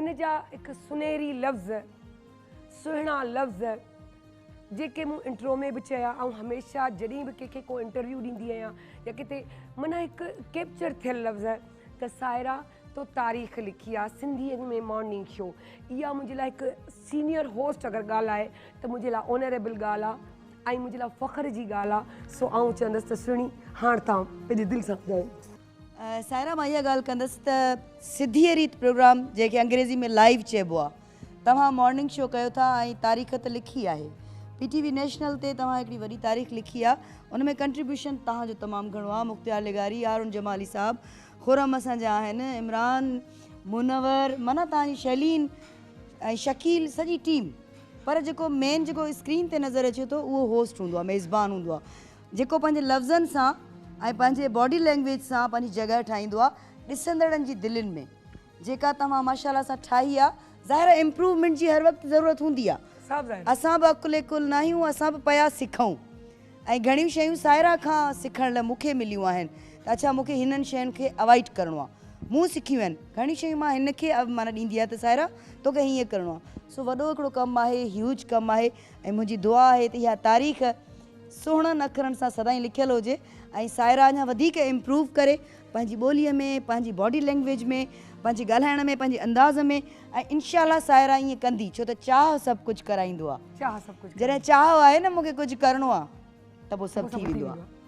हिन जा हिकु सुनहरी लफ़्ज़ सुहिणा लफ़्ज़ जेके मूं इंट्रो में बि चया ऐं हमेशह जॾहिं बि कंहिंखे को इंटरव्यू ॾींदी आहियां या किथे माना हिकु कैप्चर थियल लफ़्ज़ त सायरा तो तारीख़ लिखी आहे सिंधीअ में मॉर्निंग शो। इहा मुंहिंजे लाइ हिकु सीनियर होस्ट अगरि ॻाल्हि आहे त मुंहिंजे लाइ ऑनरेबल ॻाल्हि आहे ऐं मुंहिंजे लाइ फ़ख्र जी ॻाल्हि आहे। सो आउं चवंदसि त सुहिणी हाणे तव्हां पंहिंजे दिलि सां ॿुधायो। सायरा मां इहा ॻाल्हि कंदसि त सिंधीअ रीत प्रोग्राम जंहिंखे अंग्रेज़ी में लाइव चइबो आहे, तव्हां मॉर्निंग शो कयो था ऐं तारीख़ त लिखी आहे। PTV नेशनल ते तव्हां हिकिड़ी वॾी तारीख़ लिखी आहे, उन में कंट्रीब्यूशन तव्हांजो तमामु घणो आहे। मुख्तियार लिगारी, हारून जमाली साहब, खुरम असांजा आहिनि, इमरान, मुनवर, माना तव्हांजी शैलीन ऐं शकील, सॼी टीम। पर जेको मेन जेको स्क्रीन ते नज़र अचे थो उहो होस्ट हूंदो आहे, मेज़बान हूंदो आहे, जेको पंहिंजे लफ़्ज़नि सां ऐं पंहिंजे बॉडी लैंग्वेज सां पंहिंजी जॻह ठाहींदो आहे ॾिसंदड़नि जी दिलनि में। जेका तव्हां माशाल्लाह सां ठाही आहे, ज़ाहिर इम्प्रूवमेंट जी हर वक़्तु ज़रूरत हूंदी आहे। असां बि अकुले कुल न आहियूं, असां बि पिया सिखूं ऐं घणियूं शयूं सायरा खां सिखण लाइ मूंखे मिलियूं आहिनि त अच्छा मूंखे हिननि शयुनि खे अवॉइड करिणो आहे। मूं सिखियूं आहिनि घणी शयूं, मां हिन खे माना ॾींदी आहे त सायरा तोखे हीअं करिणो आहे। सो वॾो हिकिड़ो कमु आहे, ह्यूज कमु आहे ऐं मुंहिंजी दुआ आहे त इहा तारीख़ सुहिणनि अखरनि सां सदाईं लिखियलु हुजे ऐं सायरा अञा वधीक इम्प्रूव करे पंहिंजी ॿोलीअ में, पंहिंजी बॉडी लैंग्वेज में, पंहिंजे ॻाल्हाइण में, पंहिंजे अंदाज़ में, ऐं इंशाल्लाह सायरा ईअं कंदी, छो त चाह सभु कुझु कराईंदो आहे। जॾहिं चाह आहे न मूंखे कुझु करिणो आहे त पोइ सभु थी वेंदो आहे।